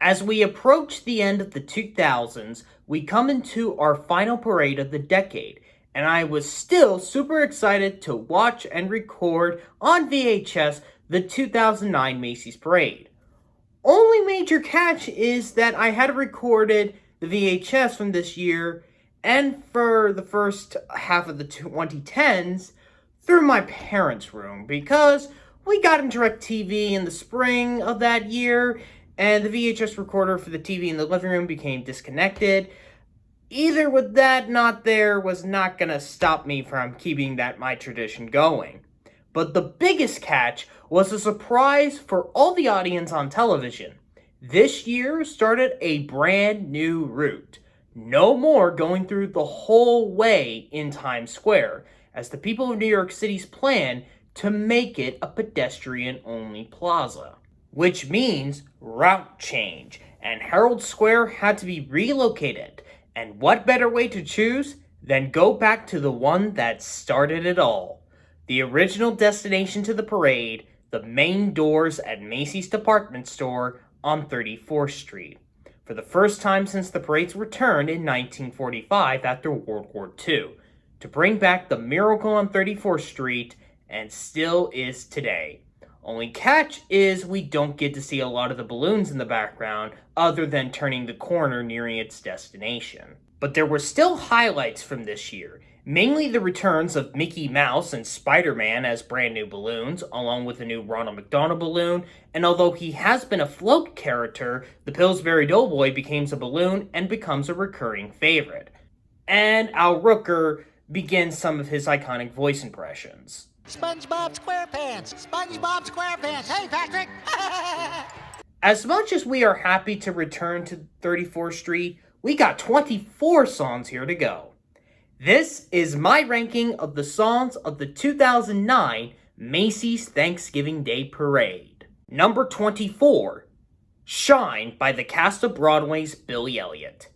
As we approach the end of the 2000s, we come into our final parade of the decade, and I was still super excited to watch and record on VHS the 2009 Macy's Parade. Only major catch is that I had recorded the VHS from this year and for the first half of the 2010s through my parents' room because we got in DirecTV in the spring of that year and the VHS recorder for the TV in the living room became disconnected. Either with that not there was not going to stop me from keeping my tradition going. But the biggest catch was a surprise for all the audience on television. This year started a brand new route. No more going through the whole way in Times Square, as the people of New York City's plan to make it a pedestrian-only plaza. Which means route change, and Hearld Square had to be relocated. And what better way to choose than go back to the one that started it all? The original destination to the parade, the main doors at Macy's department store on 34th Street. For the first time since the parade's return in 1945 after World War II, to bring back the miracle on 34th Street, and still is today. Only catch is we don't get to see a lot of the balloons in the background other than turning the corner nearing its destination. But there were still highlights from this year, mainly the returns of Mickey Mouse and Spider-Man as brand new balloons, along with a new Ronald McDonald balloon, and although he has been a float character, the Pillsbury Doughboy becomes a balloon and becomes a recurring favorite. And Al Rooker begins some of his iconic voice impressions. SpongeBob SquarePants! SpongeBob SquarePants! Hey, Patrick! As much as we are happy to return to 34th Street, we got 24 songs here to go. This is my ranking of the songs of the 2009 Macy's Thanksgiving Day Parade. Number 24, Shine by the cast of Broadway's Billy Elliot.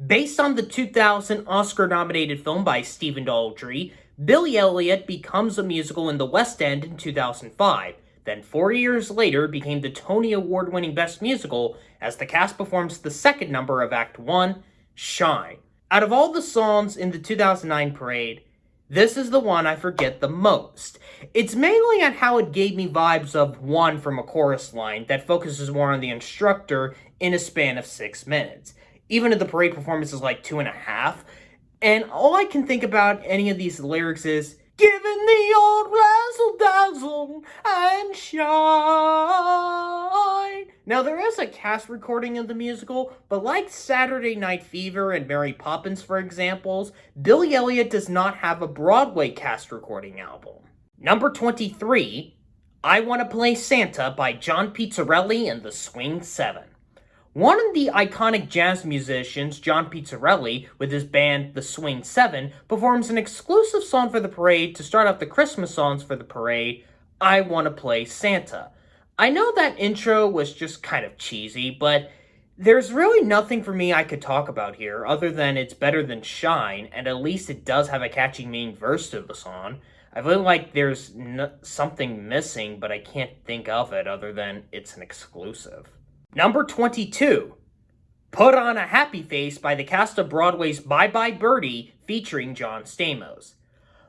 Based on the 2000 Oscar-nominated film by Stephen Daldry, Billy Elliot becomes a musical in the West End in 2005, then 4 years later became the Tony Award-winning Best Musical as the cast performs the second number of Act 1, Shine. Out of all the songs in the 2009 parade, this is the one I forget the most. It's mainly on how it gave me vibes of one from a chorus line that focuses more on the instructor in a span of 6 minutes. Even if the parade performance is like 2.5, and all I can think about any of these lyrics is, giving the old razzle-dazzle and shine. Now, there is a cast recording of the musical, but like Saturday Night Fever and Mary Poppins, for examples, Billy Elliot does not have a Broadway cast recording album. Number 23, I Wanna Play Santa by John Pizzarelli and the Swing Seven. One of the iconic jazz musicians, John Pizzarelli, with his band The Swing Seven, performs an exclusive song for the parade to start out the Christmas songs for the parade, I Wanna Play Santa. I know that intro was just kind of cheesy, but there's really nothing for me I could talk about here other than it's better than Shine, and at least it does have a catchy main verse to the song. I feel like there's something missing, but I can't think of it other than it's an exclusive. Number 22, Put on a Happy Face by the cast of Broadway's Bye Bye Birde featuring John Stamos.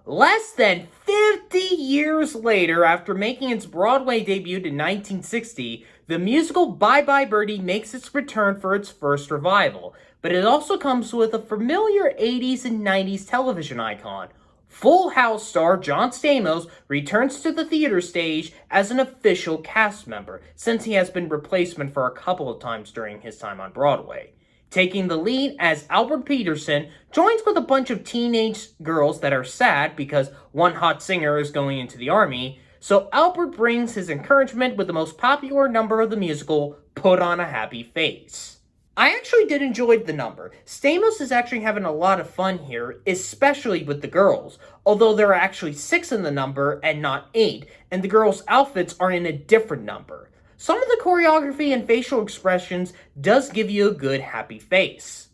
Less than 50 years later, after making its Broadway debut in 1960, the musical Bye Bye Birde makes its return for its first revival, but it also comes with a familiar 80s and 90s television icon. Full House star John Stamos returns to the theater stage as an official cast member, since he has been replacement for a couple of times during his time on Broadway. Taking the lead as Albert Peterson joins with a bunch of teenage girls that are sad because one hot singer is going into the army, so Albert brings his encouragement with the most popular number of the musical, Put on a Happy Face. I actually did enjoy the number. Stamos is actually having a lot of fun here, especially with the girls, although there are actually 6 in the number and not 8, and the girls' outfits are in a different number. Some of the choreography and facial expressions does give you a good happy face.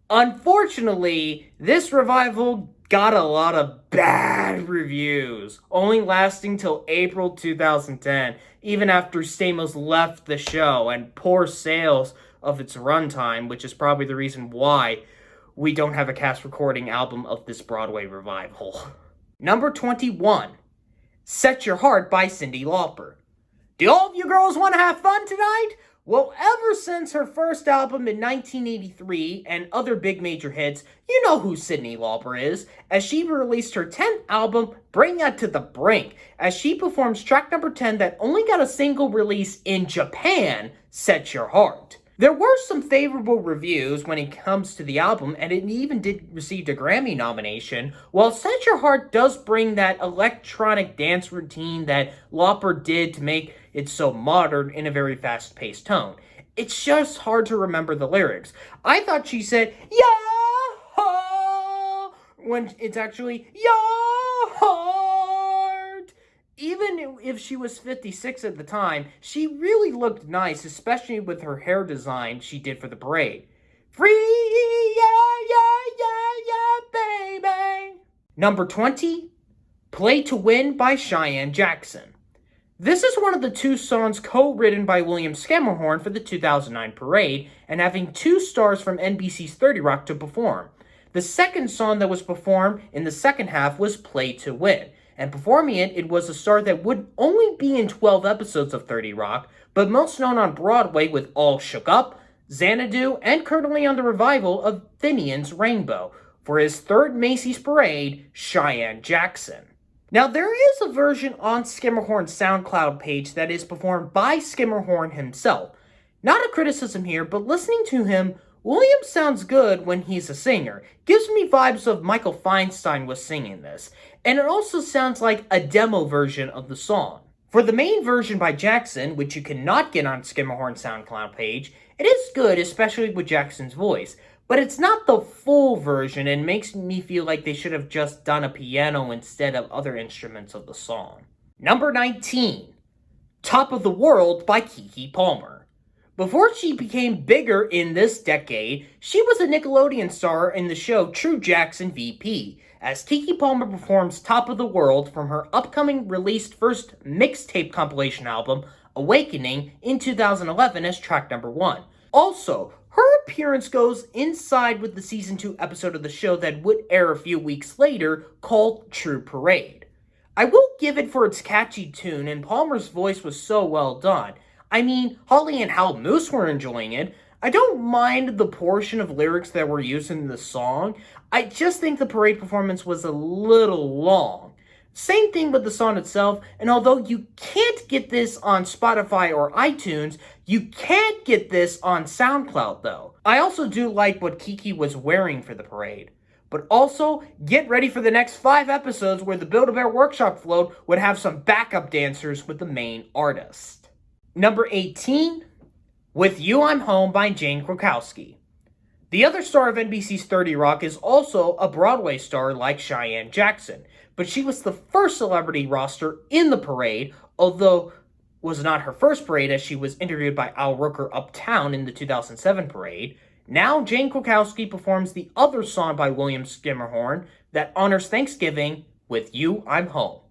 Unfortunately, this revival got a lot of bad reviews, only lasting till April 2010, even after Stamos left the show, and poor sales of its runtime, which is probably the reason why we don't have a cast recording album of this Broadway revival. Number 21, Set Your Heart by Cyndi Lauper. Do all of you girls want to have fun tonight? Well, ever since her first album in 1983 and other big major hits, you know who Cyndi Lauper is, as she released her 10th album, Bring That to the Brink, as she performs track number 10 that only got a single release in Japan, Set Your Heart. There were some favorable reviews when it comes to the album, and it even did receive a Grammy nomination, while Set Your Heart does bring that electronic dance routine that Lauper did to make it so modern in a very fast-paced tone. It's just hard to remember the lyrics. I thought she said, "Yeah," when it's actually, "Your heart." Even if she was 56 at the time, she really looked nice, especially with her hair design she did for the parade. Free, yeah, baby. Number 20, Play to Win by Cheyenne Jackson. This is one of the two songs co-written by William Schermerhorn for the 2009 parade, and having 2 stars from NBC's 30 Rock to perform. The second song that was performed in the second half was Play to Win, and performing it was a star that would only be in 12 episodes of 30 Rock, but most known on Broadway with All Shook Up, Xanadu, and currently on the revival of Finian's Rainbow, for his third Macy's parade, Cheyenne Jackson. Now, there is a version on Schermerhorn's SoundCloud page that is performed by Schermerhorn himself. Not a criticism here, but listening to him, William sounds good when he's a singer. Gives me vibes of Michael Feinstein was singing this. And it also sounds like a demo version of the song. For the main version by Jackson, which you cannot get on Schermerhorn's SoundCloud page, it is good, especially with Jackson's voice. But it's not the full version and makes me feel like they should have just done a piano instead of other instruments of the song. Number 19, Top of the World by Keke Palmer. Before she became bigger in this decade, she was a Nickelodeon star in the show True Jackson VP, as Keke Palmer performs Top of the World from her upcoming released first mixtape compilation album, Awakening, in 2011 as track number 1. Also, her appearance goes inside with the season 2 episode of the show that would air a few weeks later, called True Parade. I will give it for its catchy tune, and Palmer's voice was so well done. I mean, Holly and Hal Moose were enjoying it. I don't mind the portion of lyrics that were used in the song. I just think the parade performance was a little long. Same thing with the song itself, and although you can't get this on Spotify or iTunes, you can get this on SoundCloud though. I also do like what Keke was wearing for the parade. But also, get ready for the next 5 episodes where the Build-A-Bear Workshop float would have some backup dancers with the main artist. Number 18, With You I'm Home by Jane Krakowski. The other star of NBC's 30 Rock is also a Broadway star like Cheyenne Jackson, but she was the first celebrity roster in the parade, although was not her first parade as she was interviewed by Al Roker Uptown in the 2007 parade. Now Jane Krakowski performs the other song by William Schermerhorn that honors Thanksgiving, With You I'm Home.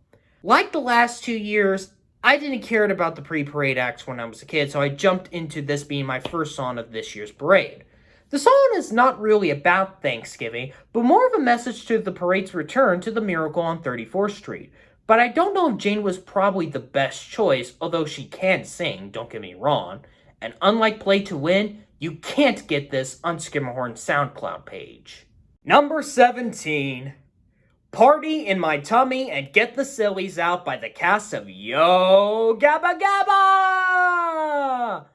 Like the last 2 years, I didn't care about the pre-parade acts when I was a kid, so I jumped into this being my first song of this year's parade. The song is not really about Thanksgiving, but more of a message to the parade's return to the Miracle on 34th Street. But I don't know if Jane was probably the best choice, although she can sing, don't get me wrong. And unlike Play to Win, you can't get this on Schermerhorn's SoundCloud page. Number 17, Party in My Tummy and Get the Sillies Out by the cast of Yo Gabba Gabba!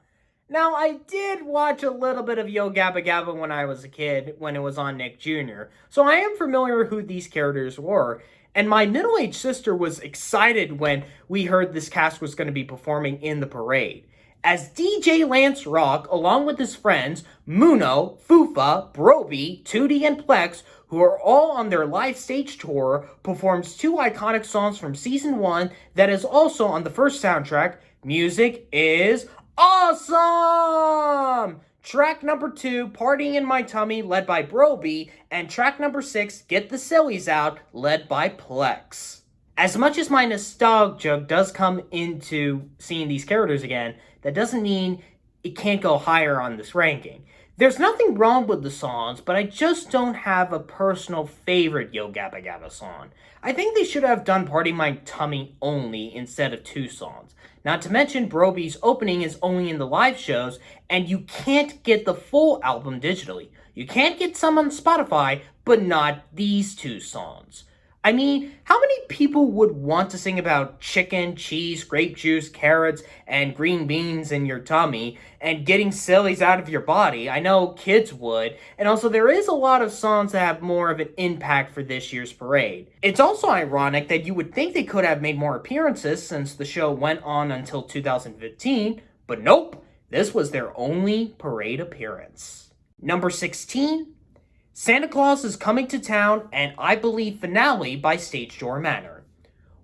Now, I did watch a little bit of Yo Gabba Gabba when I was a kid, when it was on Nick Jr., so I am familiar who these characters were, and my middle-aged sister was excited when we heard this cast was going to be performing in the parade. As DJ Lance Rock, along with his friends, Muno, Fufa, Broby, Tootie, and Plex, who are all on their live stage tour, performs 2 iconic songs from Season 1 that is also on the first soundtrack, Music is Awesome! Track number 2, Partying in My Tummy, led by Broadway, and track number 6, Get the Sillies Out, led by Plex. As much as my nostalgia does come into seeing these characters again, that doesn't mean it can't go higher on this ranking. There's nothing wrong with the songs, but I just don't have a personal favorite Yo Gabba Gabba song. I think they should have done Party My Tummy only instead of 2 songs. Not to mention, Broadway's opening is only in the live shows, and you can't get the full album digitally. You can't get some on Spotify, but not these 2 songs. I mean, how many people would want to sing about chicken, cheese, grape juice, carrots, and green beans in your tummy, and getting sillies out of your body? I know kids would, and also there is a lot of songs that have more of an impact for this year's parade. It's also ironic that you would think they could have made more appearances since the show went on until 2015, but nope, this was their only parade appearance. Number 16, Santa Claus is Coming to Town, and I Believe finale by Stage Door Manor.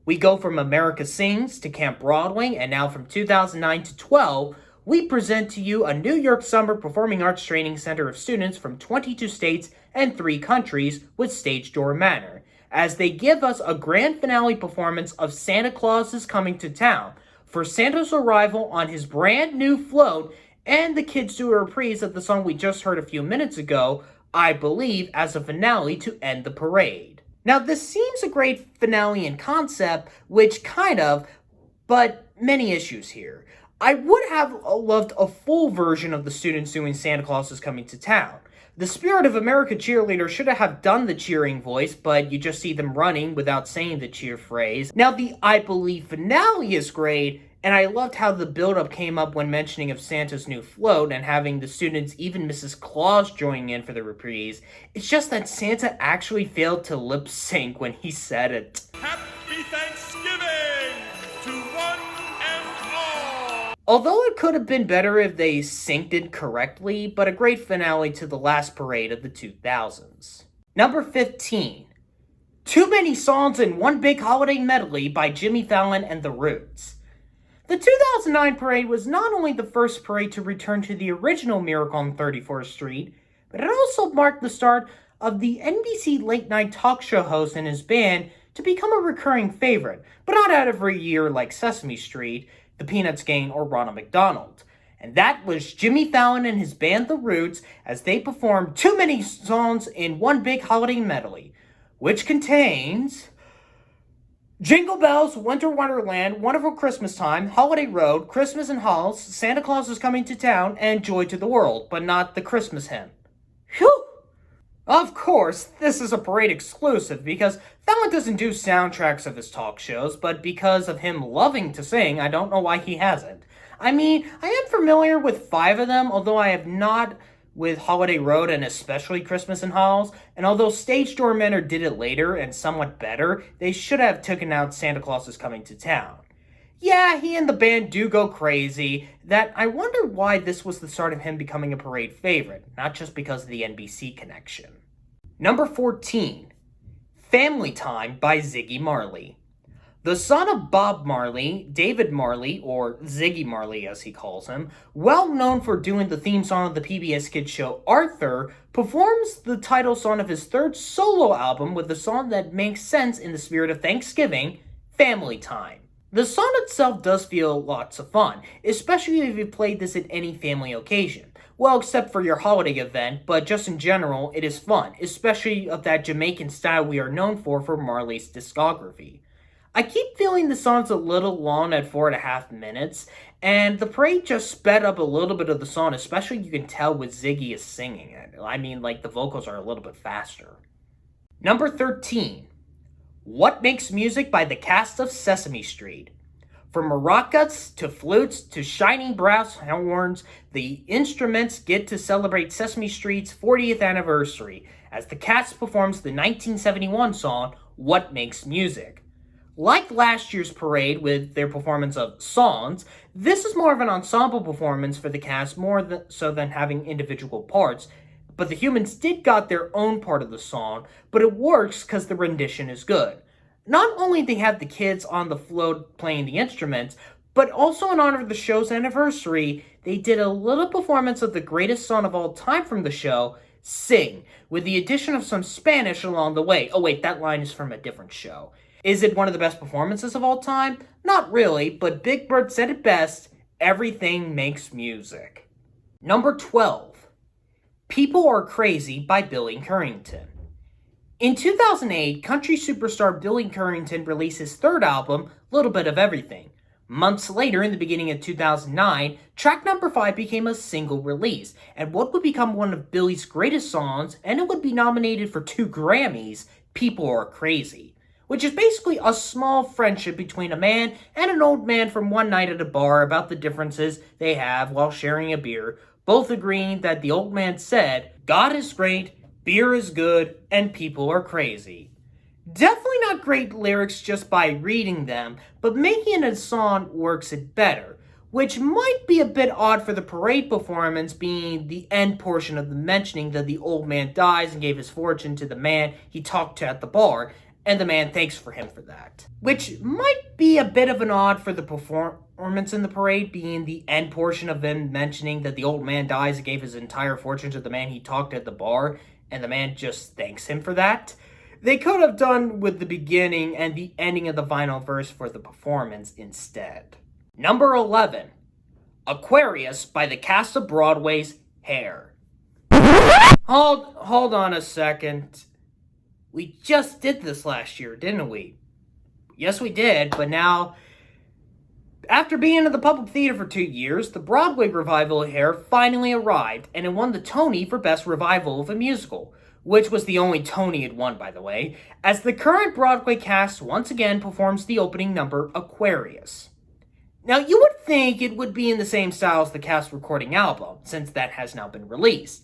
We go from America Sings to Camp Broadway, and now from 2009 to 12, we present to you a New York Summer Performing Arts Training Center of students from 22 states and 3 countries with Stage Door Manor, as they give us a grand finale performance of Santa Claus is Coming to Town for Santa's arrival on his brand new float, and the kids do a reprise of the song we just heard a few minutes ago, I Believe, as a finale to end the parade. Now, this seems a great finale in concept, which kind of, but many issues here. I would have loved a full version of the students doing Santa Claus is Coming to Town. The Spirit of America cheerleader should have done the cheering voice, but you just see them running without saying the cheer phrase. Now, the I Believe finale is great, and I loved how the build-up came up when mentioning of Santa's new float and having the students, even Mrs. Claus, joining in for the reprise. It's just that Santa actually failed to lip sync when he said it. Happy Thanksgiving to one and all! Although it could have been better if they synced it correctly, but a great finale to the last parade of the 2000s. Number 15. Too Many Songs in One Big Holiday Medley by Jimmy Fallon and The Roots. The 2009 parade was not only the first parade to return to the original Miracle on 34th Street, but it also marked the start of the NBC late-night talk show host and his band to become a recurring favorite, but not out every year like Sesame Street, The Peanuts Gang, or Ronald McDonald. And that was Jimmy Fallon and his band The Roots as they performed Too Many Songs in One Big Holiday Medley, which contains Jingle Bells, Winter Wonderland, Wonderful Christmas Time, Holiday Road, Christmas in Halls, Santa Claus is Coming to Town, and Joy to the World, but not the Christmas hymn. Phew! Of course, this is a parade exclusive because Fallon doesn't do soundtracks of his talk shows, but because of him loving to sing, I don't know why he hasn't. I mean, I am familiar with 5 of them, although I have not with Holiday Road and especially Christmas in Halls, and although Stage Door Manor did it later and somewhat better, they should have taken out Santa Claus is Coming to Town. Yeah, he and the band do go crazy, that I wonder why this was the start of him becoming a parade favorite, not just because of the NBC connection. Number 14, Family Time by Ziggy Marley. The son of Bob Marley, David Marley, or Ziggy Marley as he calls him, well known for doing the theme song of the PBS Kids show Arthur, performs the title song of his 3rd solo album with a song that makes sense in the spirit of Thanksgiving, Family Time. The song itself does feel lots of fun, especially if you played this at any family occasion. Well, except for your holiday event, but just in general, it is fun, especially of that Jamaican style we are known for Marley's discography. I keep feeling the song's a little long at 4.5 minutes, and the parade just sped up a little bit of the song, especially you can tell when Ziggy is singing it. I mean, like, the vocals are a little bit faster. Number 13, What Makes Music by the cast of Sesame Street. From maracas to flutes to shining brass horns, the instruments get to celebrate Sesame Street's 40th anniversary as the cast performs the 1971 song, What Makes Music. Like last year's parade with their performance of songs, this is more of an ensemble performance for the cast so than having individual parts, but the humans did got their own part of the song, but it works because the rendition is good. Not only they have the kids on the float playing the instruments, but also in honor of the show's anniversary, they did a little performance of the greatest song of all time from the show, Sing, with the addition of some Spanish along the way. Oh wait, that line is from a different show. Is it one of the best performances of all time? Not really, but Big Bird said it best, everything makes music. Number 12, People Are Crazy by Billy Currington. In 2008, country superstar Billy Currington released his third album, Little Bit of Everything. Months later, in the beginning of 2009, track number 5 became a single release, and what would become one of Billy's greatest songs, and it would be nominated for 2 Grammys, People Are Crazy, which is basically a small friendship between a man and an old man from one night at a bar about the differences they have while sharing a beer, both agreeing that the old man said, God is great, beer is good, and people are crazy. Definitely not great lyrics just by reading them, but making it a song works it better, which might be a bit odd for the parade performance, being the end portion of the mentioning that the old man dies and gave his fortune to the man he talked to at the bar, and the man thanks for him for that. Which might be a bit of an odd for the performance in the parade, being the end portion of them mentioning that the old man dies and gave his entire fortune to the man he talked to at the bar, and the man just thanks him for that. They could have done with the beginning and the ending of the final verse for the performance instead. Number 11, Aquarius by the cast of Broadway's Hair. Hold on a second. We just did this last year, didn't we? Yes, we did, but now, after being in the public theater for 2 years, the Broadway revival of Hair finally arrived, and it won the Tony for Best Revival of a Musical, which was the only Tony it won, by the way, as the current Broadway cast once again performs the opening number, Aquarius. Now, you would think it would be in the same style as the cast recording album, since that has now been released.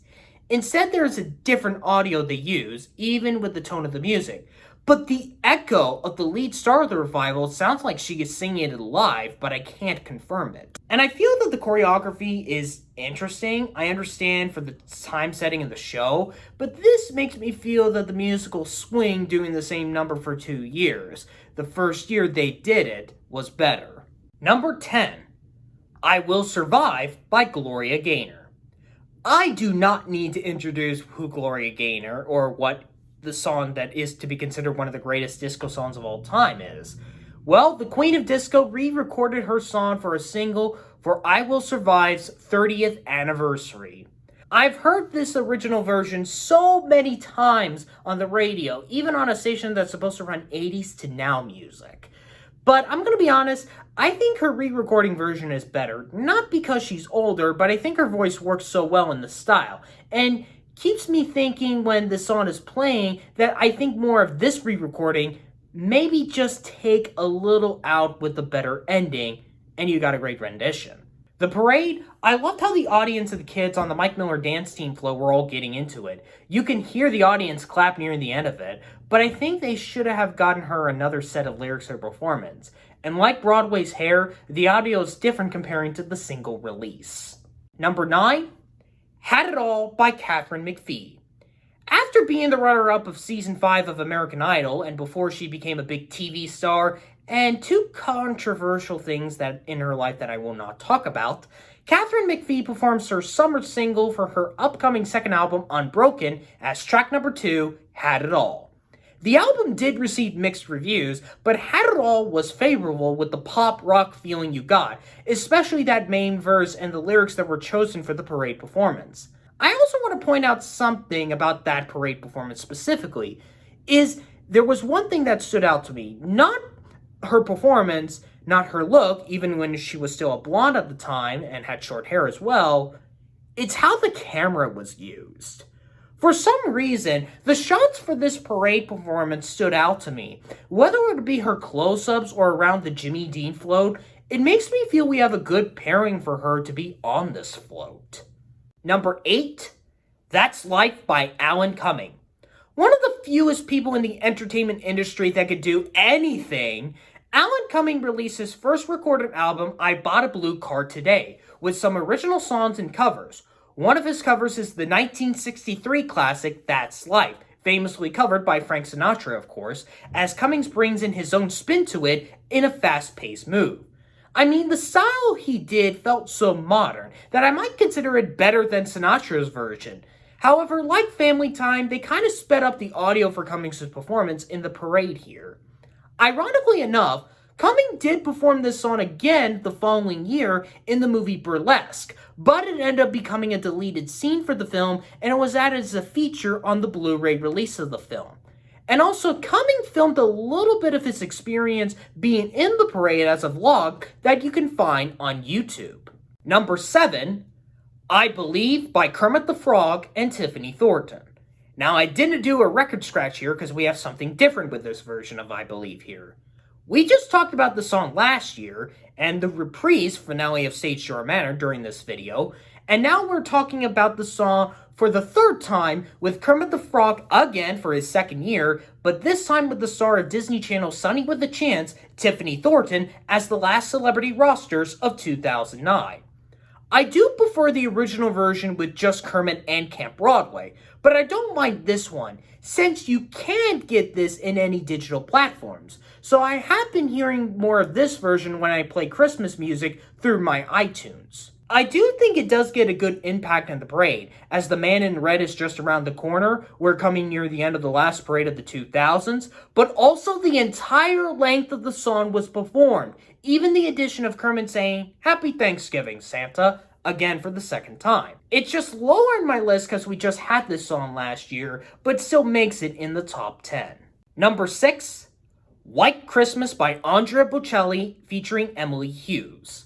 Instead, there is a different audio they use, even with the tone of the music. But the echo of the lead star of the revival sounds like she is singing it live, but I can't confirm it. And I feel that the choreography is interesting. I understand for the time setting of the show, but this makes me feel that the musical Swing doing the same number for 2 years. The first year they did it was better. Number 10, I Will Survive by Gloria Gaynor. I do not need to introduce who Gloria Gaynor or what the song that is to be considered one of the greatest disco songs of all time is. Well, the Queen of Disco re-recorded her song for a single for I Will Survive's 30th anniversary. I've heard this original version so many times on the radio, even on a station that's supposed to run 80s to now music. But I'm going to be honest, I think her re-recording version is better. Not because she's older, but I think her voice works so well in the style. And keeps me thinking when the song is playing that I think more of this re-recording, maybe just take a little out with a better ending, and you got a great rendition. The parade, I loved how the audience and the kids on the Mike Miller dance team flow were all getting into it. You can hear the audience clap near the end of it, but I think they should have gotten her another set of lyrics or performance. And like Broadway's Hair, the audio is different comparing to the single release. Number 9, Had It All by Katharine McPhee. After being the runner-up of Season 5 of American Idol, and before she became a big TV star, and 2 controversial things that in her life that I will not talk about, Katharine McPhee performs her summer single for her upcoming second album, Unbroken, as track number 2, Had It All. The album did receive mixed reviews, but Had It All was favorable with the pop-rock feeling you got, especially that main verse and the lyrics that were chosen for the parade performance. I also want to point out something about that parade performance specifically, is there was one thing that stood out to me. Not her performance, not her look, even when she was still a blonde at the time and had short hair as well, it's how the camera was used. For some reason, the shots for this parade performance stood out to me. Whether it would be her close-ups or around the Jimmy Dean float, it makes me feel we have a good pairing for her to be on this float. Number 8, That's Life by Alan Cumming. One of the fewest people in the entertainment industry that could do anything, Alan Cumming released his first recorded album, I Bought a Blue Car Today, with some original songs and covers. One of his covers is the 1963 classic, That's Life, famously covered by Frank Sinatra, of course, as Cummings brings in his own spin to it in a fast-paced move. I mean, the style he did felt so modern that I might consider it better than Sinatra's version. However, like Family Time, they kind of sped up the audio for Cummings' performance in the parade here. Ironically enough, Cummings did perform this song again the following year in the movie Burlesque, but it ended up becoming a deleted scene for the film and it was added as a feature on the Blu-ray release of the film. And also, Cummings filmed a little bit of his experience being in the parade as a vlog that you can find on YouTube. Number 7, I Believe by Kermit the Frog and Tiffany Thornton. Now, I didn't do a record scratch here because we have something different with this version of I Believe here. We just talked about the song last year and the reprise finale of Stage Door Manor during this video, and now we're talking about the song for the third time with Kermit the Frog again for his second year, but this time with the star of Disney Channel's Sunny with a Chance, Tiffany Thornton, as the last celebrity rosters of 2009. I do prefer the original version with just Kermit and Camp Broadway, but I don't mind this one, since you can't get this in any digital platforms. So I have been hearing more of this version when I play Christmas music through my iTunes. I do think it does get a good impact on the parade, as the man in red is just around the corner, we're coming near the end of the last parade of the 2000s, but also the entire length of the song was performed, even the addition of Kermit saying, "Happy Thanksgiving, Santa," again for the second time. It's just lower in my list because we just had this song last year, but still makes it in the top 10. Number 6, White Christmas by Andrea Bocelli featuring Emily Hughes.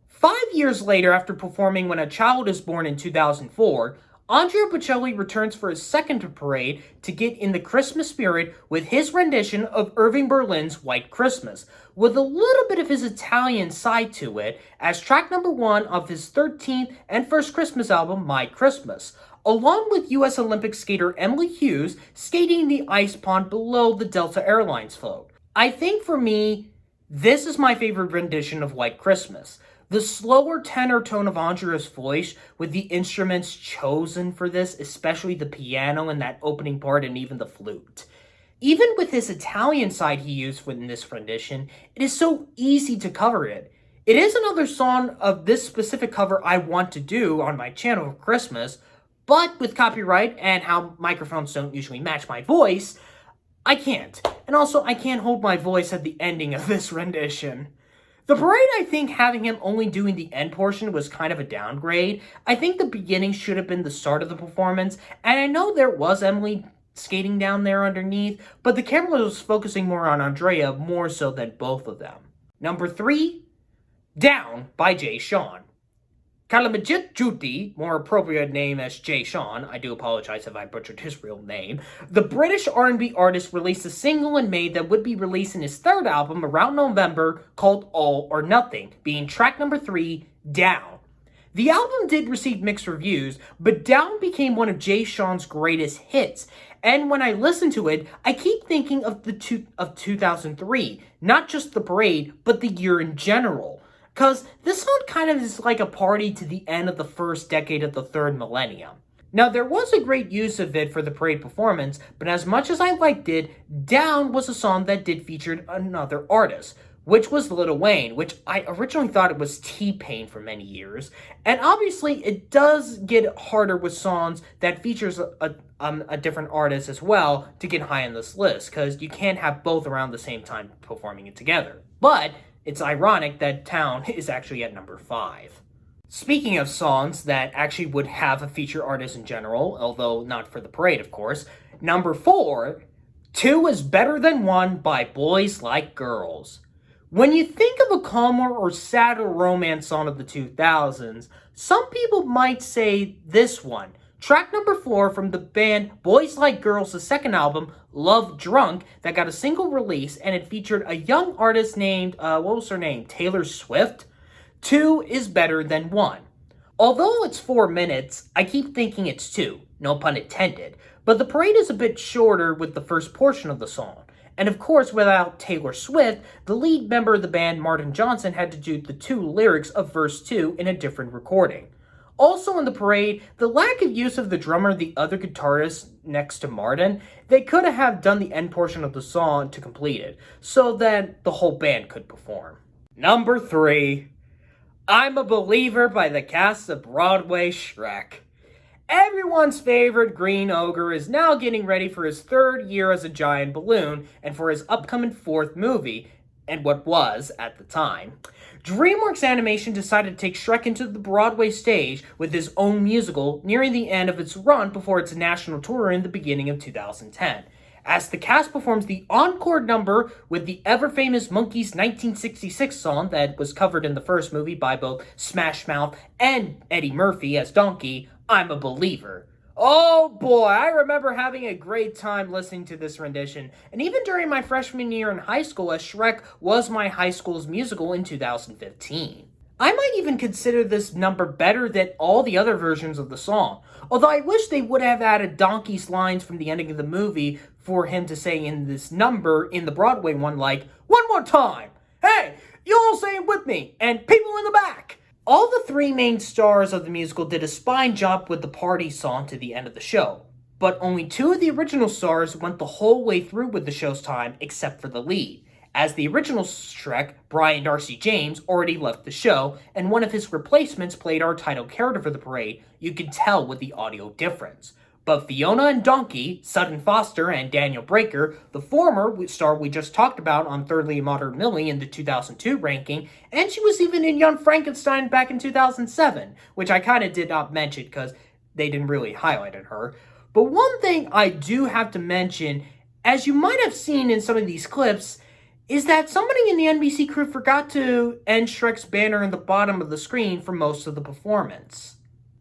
5 years later, after performing When a Child is Born in 2004, Andrea Bocelli returns for his second parade to get in the Christmas spirit with his rendition of Irving Berlin's White Christmas, with a little bit of his Italian side to it, as track number 1 of his 13th and first Christmas album, My Christmas, along with U.S. Olympic skater Emily Hughes skating the ice pond below the Delta Airlines float. I think for me, this is my favorite rendition of White Christmas. The slower tenor tone of Andrea's voice, with the instruments chosen for this, especially the piano in that opening part and even the flute. Even with his Italian side he used in this rendition, it is so easy to cover it. It is another song of this specific cover I want to do on my channel for Christmas, but with copyright and how microphones don't usually match my voice, I can't. And also, I can't hold my voice at the ending of this rendition. The parade, I think, having him only doing the end portion was kind of a downgrade. I think the beginning should have been the start of the performance, and I know there was Emily skating down there underneath, but the camera was focusing more on Andrea more so than both of them. Number 3, Down by Jay Sean. Kalamajit Juti, more appropriate name as Jay Sean, I do apologize if I butchered his real name, the British R&B artist released a single in May that would be released in his third album around November called All or Nothing, being track number 3, Down. The album did receive mixed reviews, but Down became one of Jay Sean's greatest hits, and when I listen to it, I keep thinking of 2003, not just the parade, but the year in general. Because this song kind of is like a party to the end of the first decade of the third millennium. Now, there was a great use of it for the parade performance, but as much as I liked it, Down was a song that did feature another artist, which was Lil Wayne, which I originally thought it was T-Pain for many years. And obviously, it does get harder with songs that features a different artist as well to get high on this list, because you can't have both around the same time performing it together. But it's ironic that Town is actually at number 5. Speaking of songs that actually would have a feature artist in general, although not for the parade, of course, number 4, 2 is Better Than 1 by Boys Like Girls. When you think of a calmer or sadder romance song of the 2000s, some people might say this one. Track number 4 from the band Boys Like Girls' second album, Love Drunk, that got a single release, and it featured a young artist named, what was her name, Taylor Swift? 2 is Better Than 1. Although it's 4 minutes, I keep thinking it's 2, no pun intended, but the parade is a bit shorter with the first portion of the song. And of course, without Taylor Swift, the lead member of the band, Martin Johnson, had to do the 2 lyrics of verse 2 in a different recording. Also in the parade, the lack of use of the drummer, the other guitarist next to Martin, they could have done the end portion of the song to complete it, so that the whole band could perform. Number 3, I'm a Believer by the cast of Broadway Shrek. Everyone's favorite green ogre is now getting ready for his 3rd year as a giant balloon and for his upcoming 4th movie, and what was, at the time. DreamWorks Animation decided to take Shrek into the Broadway stage with his own musical nearing the end of its run before its national tour in the beginning of 2010. As the cast performs the encore number with the ever-famous Monkees' 1966 song that was covered in the first movie by both Smash Mouth and Eddie Murphy as Donkey, I'm a Believer. Oh boy, I remember having a great time listening to this rendition, and even during my freshman year in high school as Shrek was my high school's musical in 2015. I might even consider this number better than all the other versions of the song, although I wish they would have added Donkey's lines from the ending of the movie for him to say in this number in the Broadway one like, "One more time! Hey, you all say it with me, and people in the back!" All the 3 main stars of the musical did a fine job with the party song to the end of the show, but only 2 of the original stars went the whole way through with the show's time except for the lead, as the original Shrek, Brian Darcy James, already left the show, and one of his replacements played our title character for the parade. You could tell with the audio difference. But Fiona and Donkey, Sutton Foster and Daniel Breaker, the former star we just talked about on Thirdly Modern Millie in the 2002 ranking, and she was even in Young Frankenstein back in 2007, which I kind of did not mention because they didn't really highlight her. But one thing I do have to mention, as you might have seen in some of these clips, is that somebody in the NBC crew forgot to end Shrek's banner in the bottom of the screen for most of the performance.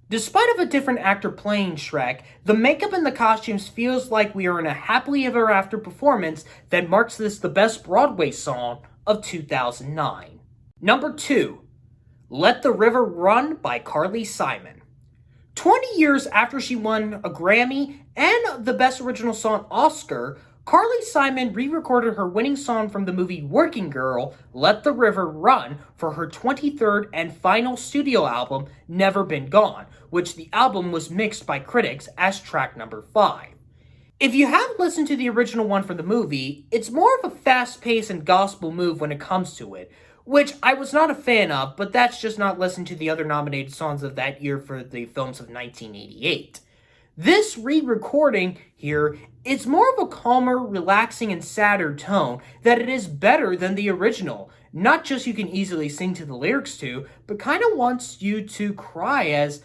Despite of a different actor playing Shrek, the makeup and the costumes feels like we are in a happily ever after performance that marks this the best Broadway song of 2009. Number 2, Let the River Run by Carly Simon. 20 years after she won a Grammy and the Best Original Song Oscar, Carly Simon re-recorded her winning song from the movie Working Girl, Let the River Run, for her 23rd and final studio album, Never Been Gone, which the album was mixed by critics as track number 5. If you have listened to the original one from the movie, it's more of a fast-paced and gospel move when it comes to it, which I was not a fan of, but that's just not listening to the other nominated songs of that year for the films of 1988. This re-recording here is more of a calmer, relaxing, and sadder tone that it is better than the original. Not just you can easily sing to the lyrics to, but kind of wants you to cry as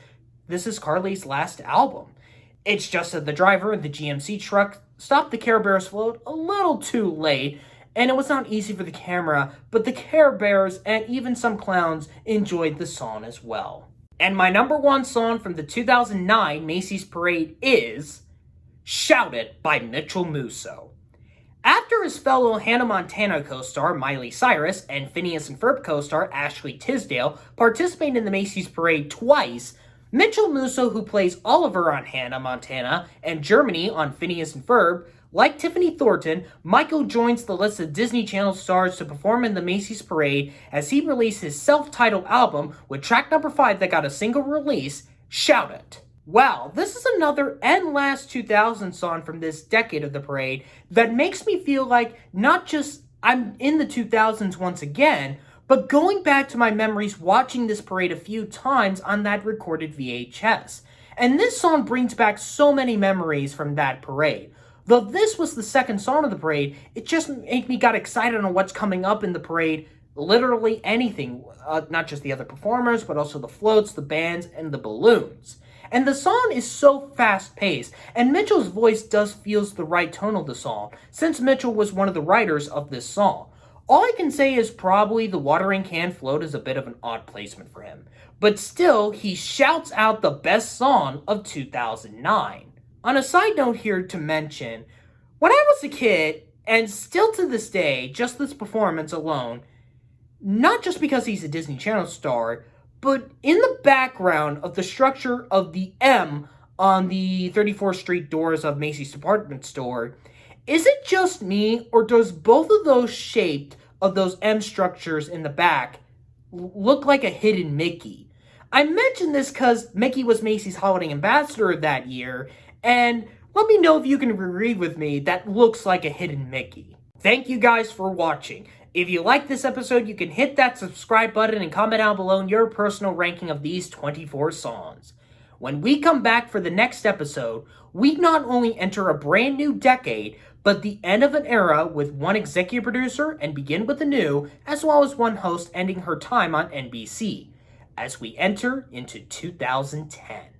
this is Carly's last album. It's just that the driver of the GMC truck stopped the Care Bears float a little too late, and it was not easy for the camera, but the Care Bears and even some clowns enjoyed the song as well. And my number 1 song from the 2009 Macy's Parade is Shout It by Mitchel Musso. After his fellow Hannah Montana co-star Miley Cyrus and Phineas and Ferb co-star Ashley Tisdale participated in the Macy's Parade twice, Mitchel Musso, who plays Oliver on Hannah Montana and Germany on Phineas and Ferb, like Tiffany Thornton, Michael joins the list of Disney Channel stars to perform in the Macy's Parade as he released his self-titled album with track number 5 that got a single release, Shout It. Wow, this is another and last 2000 song from this decade of the parade that makes me feel like not just I'm in the 2000s once again, but going back to my memories watching this parade a few times on that recorded VHS. And this song brings back so many memories from that parade. Though this was the second song of the parade, it just made me got excited on what's coming up in the parade. Literally anything, not just the other performers, but also the floats, the bands, and the balloons. And the song is so fast-paced, and Mitchel's voice does feels the right tone of the song, since Mitchel was one of the writers of this song. All I can say is probably the watering can float is a bit of an odd placement for him, but still, he shouts out the best song of 2009. On a side note here to mention, when I was a kid, and still to this day, just this performance alone, not just because he's a Disney Channel star, but in the background of the structure of the M on the 34th Street doors of Macy's department store, is it just me, or does both of those shaped of those M structures in the back look like a hidden Mickey? I mention this because Mickey was Macy's holiday ambassador that year, and let me know if you can agree with me that looks like a hidden Mickey. Thank you guys for watching. If you like this episode, you can hit that subscribe button and comment down below your personal ranking of these 24 songs. When we come back for the next episode, we not only enter a brand new decade, but the end of an era with one executive producer and begin with a new, as well as one host ending her time on NBC, as we enter into 2010.